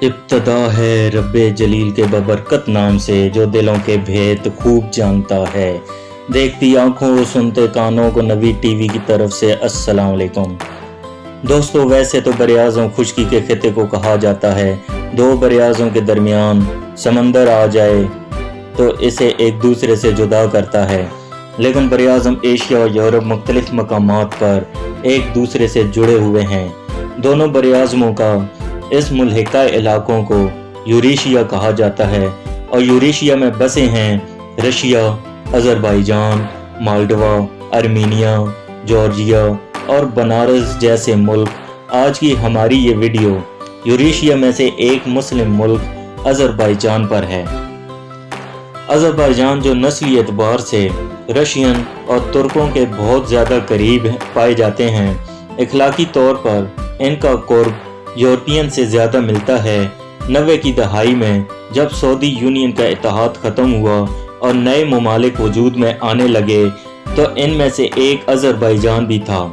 इब्तदा है रब्बे जलील के बबरकत नाम से, जो दिलों के भेद खूब जानता है। देखती आंखों सुनते कानों को नबी टीवी की तरफ से अस्सलाम वालेकुम। दोस्तों, वैसे तो बरियाज़ों खुशकी के खिते को कहा जाता है। दो बरियाज़ों के दरमियान समंदर आ जाए तो इसे एक दूसरे से जुदा करता है, लेकिन बरियाज़म एशिया और यूरोप मुख्तलिफ मकामात पर एक दूसरे से जुड़े हुए हैं। दोनों बरियाज़मों का इस मुल्हिका इलाकों को यूरेशिया कहा जाता है और यूरेशिया में बसे हैं Russia, Azerbaijan, Moldova, Armenia, Georgia और बनारस जैसे मुल्क। आज की हमारी ये वीडियो यूरेशिया में से एक मुस्लिम मुल्क अज़रबैजान पर है। अज़रबैजान जो नस्ली एतबार से रशियन और तुर्कों के बहुत ज़्यादा करीब पाए जाते हैं, इखलाकी तौर पर इनका कुर्ब यूरोपियन से ज़्यादा मिलता है। 90 की दहाई में जब सऊदी यूनियन का इत्तेहाद ख़त्म हुआ और नए ममालिक वजूद में आने लगे, तो इनमें से एक अज़रबैजान भी था,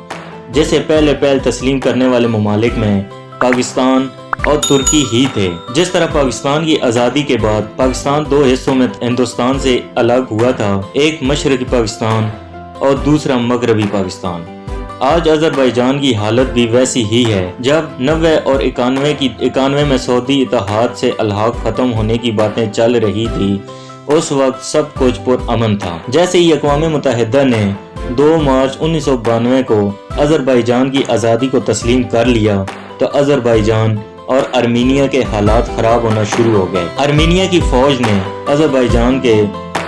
जिसे पहले तस्लीम करने वाले ममालिक में पाकिस्तान और तुर्की ही थे। जिस तरह पाकिस्तान की आज़ादी के बाद पाकिस्तान दो हिस्सों में हिंदुस्तान से अलग हुआ था, एक मशरक़ी पाकिस्तान और दूसरा मगरबी पाकिस्तान। आज अज़रबैजान की हालत भी वैसी ही है। जब 90 और 91 में सऊदी इत्तेहाद से अलहाक ख़त्म होने की बातें चल रही थी, उस वक्त सब कुछ पुरअमन था। जैसे ही अक़वाम मुत्तहिदा ने 2 मार्च 1992 को अज़रबैजान की आज़ादी को तस्लीम कर लिया, तो अज़रबैजान और आर्मीनिया के हालात ख़राब होना शुरू हो गए। आर्मीनिया की फ़ौज ने अज़रबैजान के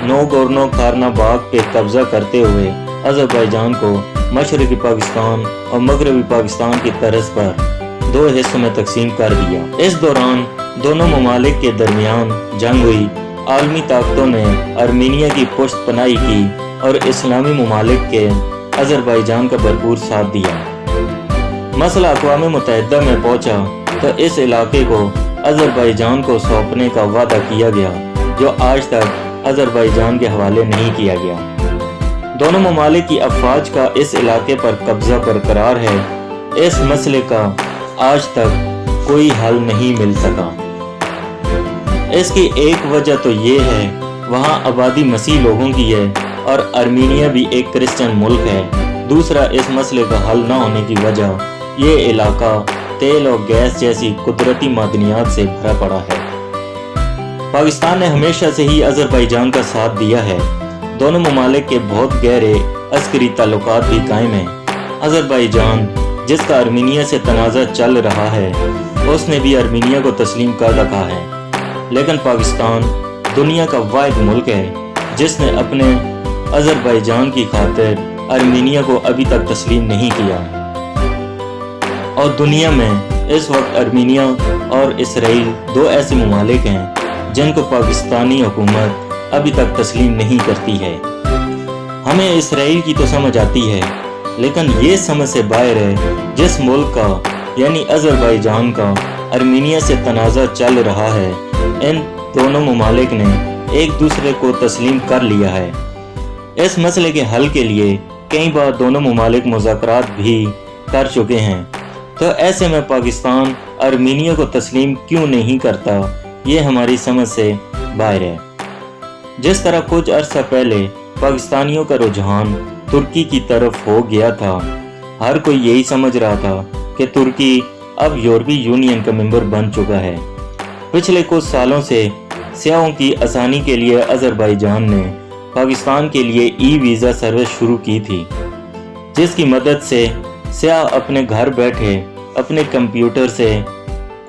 नागोर्नो कराबाख पे कब्ज़ा करते हुए अज़रबैजान को मशरक़ी पाकिस्तान और मगरबी पाकिस्तान की तर्ज पर 2 हिस्सों में तकसीम कर दिया। इस दौरान दोनों ममालिक के दरमियान जंग हुई। आलमी ताकतों ने आर्मीनिया की पुष्ट पनाही की और इस्लामी ममालिक के अज़रबैजान का भरपूर साथ दिया। मसला अक़वाम मुत्तहिदा में पहुंचा तो इस इलाके को अज़रबैजान को सौंपने का वादा किया गया, जो आज तक अज़रबैजान के हवाले नहीं किया गया। दोनों ममालिक की अफवाज का इस इलाके पर कब्जा बरकरार है। इस मसले का आज तक कोई हल नहीं मिल सका। इसकी एक वजह तो ये है, वहाँ आबादी मसीह लोगों की है और आर्मीनिया भी एक क्रिश्चियन मुल्क है। दूसरा, इस मसले का हल न होने की वजह ये इलाका तेल और गैस जैसी कुदरती मादनियात से भरा पड़ा है। पाकिस्तान ने हमेशा से ही अज़रबैजान का साथ दिया है। दोनों ममालिक के बहुत गहरे अस्करी ताल्लुकात भी कायम हैं। अज़रबैजान, जिसका आर्मीनिया से तनाज़ा चल रहा है, उसने भी आर्मीनिया को तस्लीम कर रखा है, लेकिन पाकिस्तान दुनिया का वाहिद मुल्क है जिसने अपने अज़रबैजान की खातिर आर्मीनिया को अभी तक तस्लीम नहीं किया। और दुनिया में इस वक्त आर्मीनिया और इसराइल 2 ऐसे ममालिक हैं जिनको पाकिस्तानी हुकूमत अभी तक तस्लीम नहीं करती है। हमें इसराइल की तो समझ आती है, लेकिन ये समझ से बाहर है जिस मुल्क का यानी अज़रबैजान का आर्मीनिया से तनाज़ा चल रहा है, इन दोनों ममालिक ने एक दूसरे को तस्लीम कर लिया है। इस मसले के हल के लिए कई बार दोनों ममालिक मुज़ाकरात भी कर चुके हैं, तो ऐसे में पाकिस्तान आर्मीनिया को तस्लीम क्यों नहीं करता, ये हमारी समझ से बाहर है। जिस तरह कुछ अरसा पहले पाकिस्तानियों का रुझान तुर्की की तरफ हो गया था, हर कोई यही समझ रहा था कि तुर्की अब यूरोपीय यूनियन का मेंबर बन चुका है। पिछले कुछ सालों से सियाहों की आसानी के लिए अज़रबैजान ने पाकिस्तान के लिए ई-वीज़ा सर्विस शुरू की थी, जिसकी मदद से सियाह अपने घर बैठे अपने कंप्यूटर से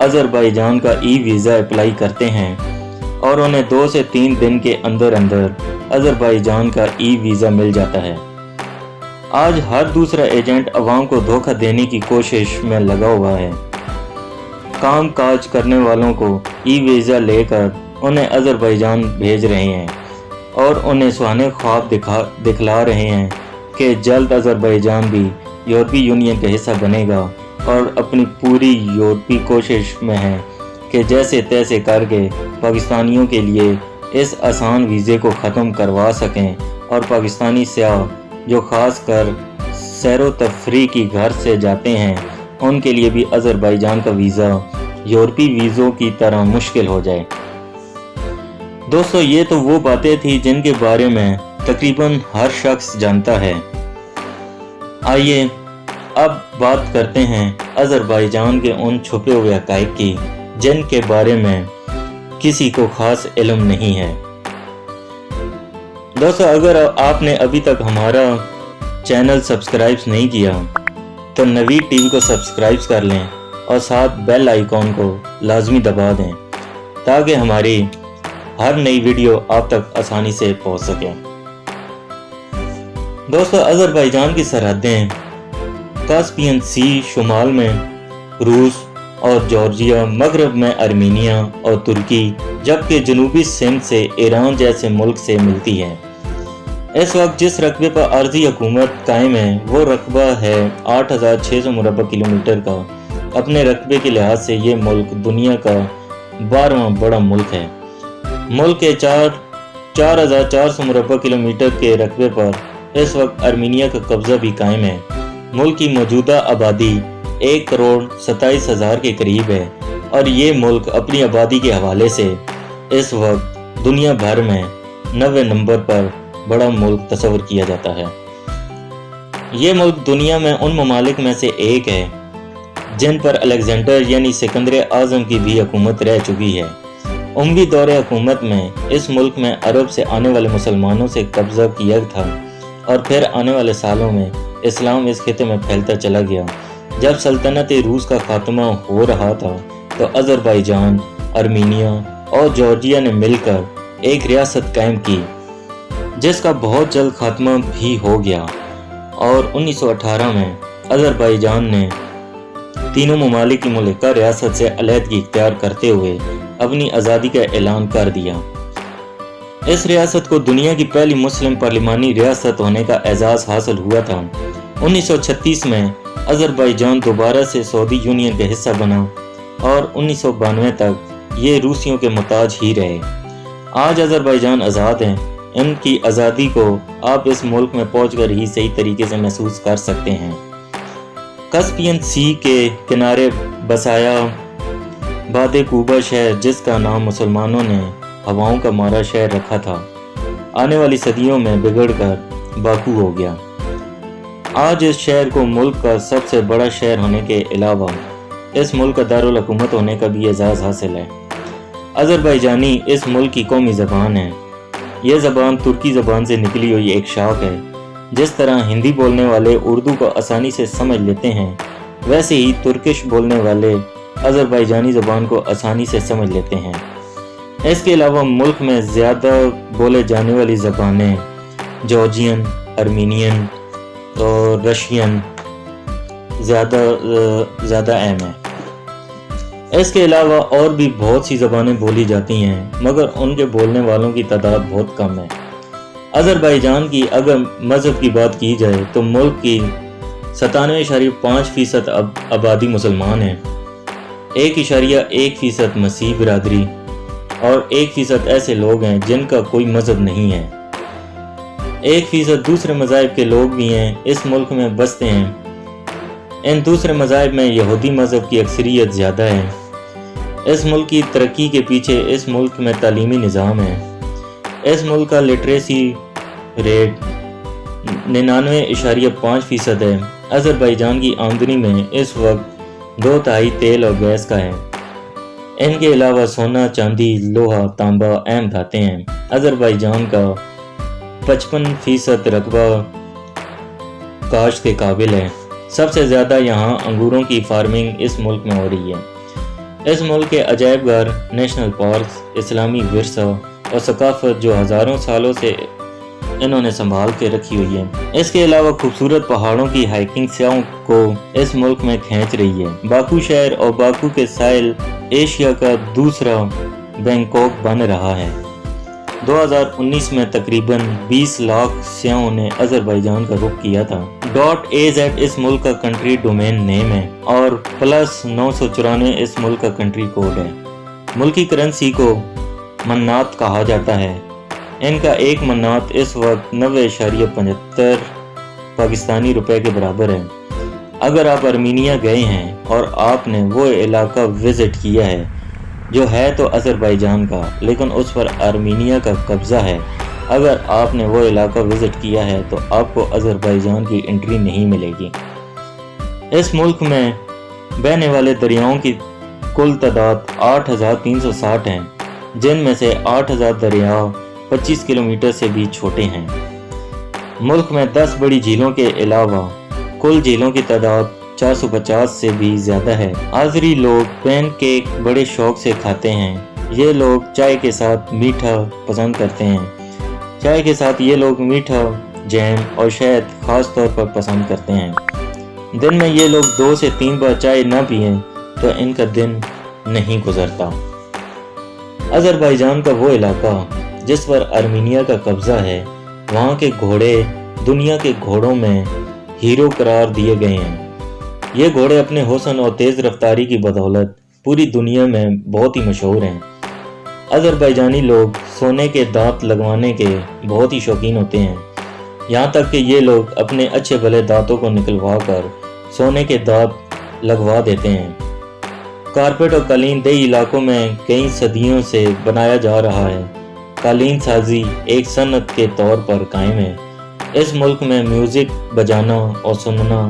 अज़रबैजान का ई-वीज़ा अप्लाई करते हैं और उन्हें 2 से 3 दिन के अंदर अज़रबैजान का ई-वीज़ा मिल जाता है। आज हर दूसरा एजेंट अवाम को धोखा देने की कोशिश में लगा हुआ है। काम काज करने वालों को ई-वीज़ा लेकर उन्हें अज़रबैजान भेज रहे हैं और उन्हें सुहाने ख्वाब दिखला रहे हैं कि जल्द अज़रबैजान भी यूरोपीय यूनियन का हिस्सा बनेगा, और अपनी पूरी यूरोपीय कोशिश में है कि जैसे तैसे करके पाकिस्तानियों के लिए इस आसान वीज़े को ख़त्म करवा सकें और पाकिस्तानी सियाह जो ख़ास कर सैरो तफरी की घर से जाते हैं, उनके लिए भी अज़रबैजान का वीज़ा यूरोपी वीज़ों की तरह मुश्किल हो जाए। दोस्तों, ये तो वो बातें थी जिनके बारे में तकरीबन हर शख्स जानता है। आइए अब बात करते हैं अज़रबैजान के उन छुपे हुए हक़ाइक़ की जिनके बारे में किसी को ख़ास इल्म नहीं है। दोस्तों, अगर आपने अभी तक हमारा चैनल सब्सक्राइब नहीं किया तो नवीद टीवी को सब्सक्राइब कर लें और साथ बेल आइकॉन को लाजमी दबा दें ताकि हमारी हर नई वीडियो आप तक आसानी से पहुंच सके। दोस्तों, अज़रबैजान की सरहदें कास्पियन सी शुमाल में रूस और जॉर्जिया, मगरब में आर्मीनिया और तुर्की, जबकि जनूबी सिंध से ईरान जैसे मुल्क से मिलती है। इस वक्त जिस रकबे पर अर्जी हुकूमत कायम है वो रकबा है 8600 मुरबा किलोमीटर का। अपने रकबे के लिहाज से ये मुल्क दुनिया का 12वां बड़ा मुल्क है। मुल्क के 4400 मुरबा किलोमीटर के रकबे पर इस वक्त आर्मीनिया का कब्जा भी कायम है। मुल्क की मौजूदा आबादी 1,27,000 के करीब है और ये मुल्क अपनी आबादी के हवाले से इस वक्त दुनिया भर में 90 नंबर पर बड़ा मुल्क तस्वर किया जाता है। ये मुल्क दुनिया में उन ममालिक में से एक है जिन पर अलेक्जेंडर यानी सिकंदर आज़म की भी हुकूमत रह चुकी है। उमवी दौरे हुकूमत में इस मुल्क में अरब से आने वाले मुसलमानों से कब्जा किया था और फिर आने वाले सालों में इस्लाम इस खिते में फैलता चला गया। जब सल्तनत रूस का खात्मा हो रहा था तो अज़रबैजान, आर्मीनिया और जॉर्जिया ने मिलकर एक रियासत कायम की जिसका बहुत जल्द खात्मा भी हो गया और 1918 में अज़रबैजान ने तीनों ममालिक की मुल्का रियासत से अलहदगी इख्तियार करते हुए अपनी आज़ादी का ऐलान कर दिया। इस रियासत को दुनिया की पहली मुस्लिम पार्लिमानी रियासत होने का एजाज़ हासिल हुआ था। 1936 में अज़रबैजान दोबारा से सऊदी यूनियन का हिस्सा बना और 1992 तक ये रूसियों के मुताज ही रहे। आज अज़रबैजान आज़ाद है। इनकी आज़ादी को आप इस मुल्क में पहुंचकर ही सही तरीके से महसूस कर सकते हैं। कास्पियन सी के किनारे बसाया बादे कूबा शहर, जिसका नाम मुसलमानों ने हवाओं का मारा शहर रखा था, आने वाली सदियों में बिगड़कर बाकू हो गया। आज इस शहर को मुल्क का सबसे बड़ा शहर होने के अलावा इस मुल्क का दारुल हुकूमत होने का भी एजाज़ हासिल है। अज़रबैजानी इस मुल्क की कौमी ज़बान है। यह ज़बान तुर्की ज़बान से निकली हुई एक शाख है। जिस तरह हिंदी बोलने वाले उर्दू को आसानी से समझ लेते हैं, वैसे ही तुर्किश बोलने वाले अज़रबैजानी ज़बान को आसानी से समझ लेते हैं। इसके अलावा मुल्क में ज़्यादा बोले जाने वाली ज़बानें जॉर्जियन, आर्मीनियन और रशियन ज़्यादा अहम है। इसके अलावा और भी बहुत सी ज़बानें बोली जाती हैं, मगर उनके बोलने वालों की तादाद बहुत कम है। अज़रबैजान की अगर मज़हब की बात की जाए तो मुल्क की 97.5% आबादी मुसलमान है, 1.1% मसीह बिरादरी और 1% ऐसे लोग हैं जिनका कोई मज़हब नहीं है। 1% दूसरे मज़ाहिब के लोग भी हैं, इस मुल्क में बसते हैं। इन दूसरे मज़ाहिब में यहूदी मज़हब की अक्सरियत ज़्यादा है। इस मुल्क की तरक्की के पीछे इस मुल्क में तालीमी निज़ाम है। इस मुल्क का लिटरेसी रेट 99.5% है। अज़रबैजान की आमदनी में इस वक्त 2/3 तेल और गैस का है। इनके अलावा सोना, चांदी, लोहा, तांबा अहम धातें हैं। अज़रबैजान का 55% रकबा काश्त के काबिल है। सबसे ज़्यादा यहाँ अंगूरों की फार्मिंग इस मुल्क में हो रही है। इस मुल्क के अजायब घर, नेशनल पार्क्स, इस्लामी विरसा और सकाफत जो हज़ारों सालों से इन्होंने संभाल के रखी हुई है। इसके अलावा खूबसूरत पहाड़ों की हाइकिंग सयाहों को इस मुल्क में खींच रही है। बाकू शहर और बाकू के साहिल एशिया का दूसरा बैंकॉक बन रहा है। 2019 में तकरीबन 20 लाख सयाहों ने अज़रबैजान का रुख किया था। .az इस मुल्क का कंट्री डोमेन नेम है और +994 इस मुल्क का कंट्री कोड है। मुल्की करेंसी को मन्नात कहा जाता है। इनका एक मन्नात इस वक्त 90.75 पाकिस्तानी रुपए के बराबर है। اگر آپ ارمینیا گئے ہیں اور آپ نے وہ علاقہ وزٹ کیا ہے جو ہے تو آذربائیجان کا لیکن اس پر ارمینیا کا قبضہ ہے، اگر آپ نے وہ علاقہ وزٹ کیا ہے تو آپ کو آذربائیجان کی انٹری نہیں ملے گی۔ اس ملک میں بہنے والے دریاؤں کی کل تعداد 8360 ہیں، جن میں سے 8000 دریا 25 کلومیٹر سے بھی چھوٹے ہیں۔ ملک میں 10 بڑی جھیلوں کے علاوہ کل جھیلوں کی تعداد 450 سے بھی زیادہ ہے۔ آذری لوگ پین کیک بڑے شوق سے کھاتے ہیں۔ یہ لوگ چائے کے ساتھ میٹھا پسند کرتے ہیں۔ چائے کے ساتھ یہ لوگ میٹھا، جیم اور شہد خاص طور پر پسند کرتے ہیں۔ دن میں یہ لوگ 2 سے 3 بار چائے نہ پئیں تو ان کا دن نہیں گزرتا۔ آذربائیجان کا وہ علاقہ جس پر ارمینیا کا قبضہ ہے، وہاں کے گھوڑے دنیا کے گھوڑوں میں ہیرو قرار دیے گئے ہیں۔ یہ گھوڑے اپنے حسن اور تیز رفتاری کی بدولت پوری دنیا میں بہت ہی مشہور ہیں۔ آذربائیجانی لوگ سونے کے دانت لگوانے کے بہت ہی شوقین ہوتے ہیں، یہاں تک کہ یہ لوگ اپنے اچھے بھلے دانتوں کو نکلوا کر سونے کے دانت لگوا دیتے ہیں۔ کارپیٹ اور قالین دیہی علاقوں میں کئی صدیوں سے بنایا جا رہا ہے۔ قالین سازی ایک صنعت کے طور پر قائم ہے۔ اس ملک میں میوزک بجانا اور سننا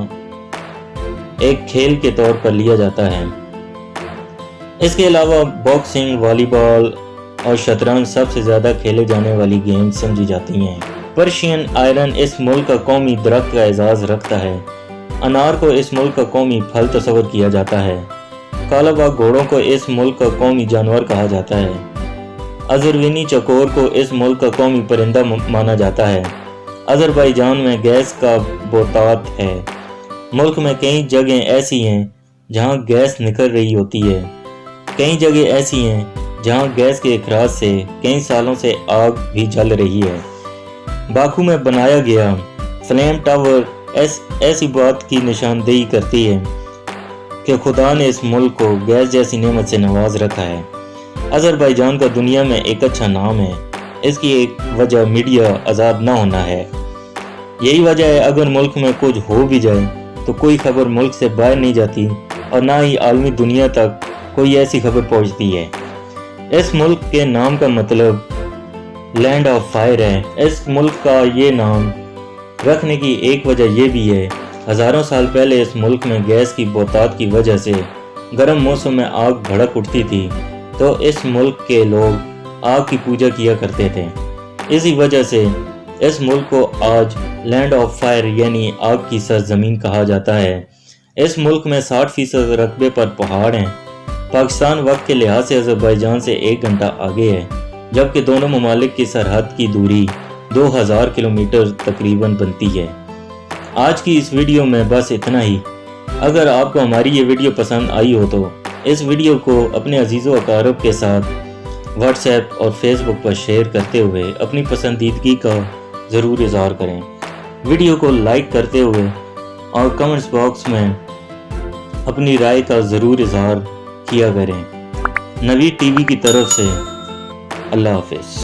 ایک کھیل کے طور پر لیا جاتا ہے۔ اس کے علاوہ باکسنگ، والی بال اور شطرنج سب سے زیادہ کھیلے جانے والی گیم سمجھی جاتی ہیں۔ پرشین آئرن اس ملک کا قومی درخت کا اعزاز رکھتا ہے۔ انار کو اس ملک کا قومی پھل تصور کیا جاتا ہے۔ کالا باغ گھوڑوں کو اس ملک کا قومی جانور کہا جاتا ہے۔ آذروینی چکور کو اس ملک کا قومی پرندہ مانا جاتا ہے۔ آذربائیجان میں گیس کا بوتات ہے۔ ملک میں کئی جگہیں ایسی ہیں جہاں گیس نکل رہی ہوتی ہے۔ کئی جگہ ایسی ہیں جہاں گیس کے اخراج سے کئی سالوں سے آگ بھی جل رہی ہے۔ باکو میں بنایا گیا فلیم ٹاور ایسی بات کی نشاندہی کرتی ہے کہ خدا نے اس ملک کو گیس جیسی نعمت سے نواز رکھا ہے۔ آذربائیجان کا دنیا میں ایک اچھا نام ہے۔ اس کی ایک وجہ میڈیا آزاد نہ ہونا ہے۔ یہی وجہ ہے اگر ملک میں کچھ ہو بھی جائے تو کوئی خبر ملک سے باہر نہیں جاتی اور نہ ہی عالمی دنیا تک کوئی ایسی خبر پہنچتی ہے۔ اس ملک کے نام کا مطلب لینڈ آف فائر ہے۔ اس ملک کا یہ نام رکھنے کی ایک وجہ یہ بھی ہے، ہزاروں سال پہلے اس ملک میں گیس کی بوتات کی وجہ سے گرم موسم میں آگ بھڑک اٹھتی تھی تو اس ملک کے لوگ آگ کی پوجا کیا کرتے تھے۔ اسی وجہ سے اس ملک کو آج لینڈ آف فائر یعنی آگ کی سرزمین کہا جاتا ہے۔ اس ملک میں 60% رقبے پر پہاڑ ہیں۔ پاکستان وقت کے لحاظ سے آذربائیجان سے 1 گھنٹہ آگے ہے، جبکہ دونوں ممالک کی سرحد کی دوری 2000 کلومیٹر تقریباً بنتی ہے۔ آج کی اس ویڈیو میں بس اتنا ہی۔ اگر آپ کو ہماری یہ ویڈیو پسند آئی ہو تو اس ویڈیو کو اپنے عزیز و اقارب کے ساتھ واٹس ایپ اور فیس بک پر شیئر کرتے ہوئے اپنی پسندیدگی کا ضرور اظہار کریں۔ ویڈیو کو لائک کرتے ہوئے اور کمنٹس باکس میں اپنی رائے کا ضرور اظہار کیا کریں۔ نوید ٹی وی کی طرف سے اللہ حافظ۔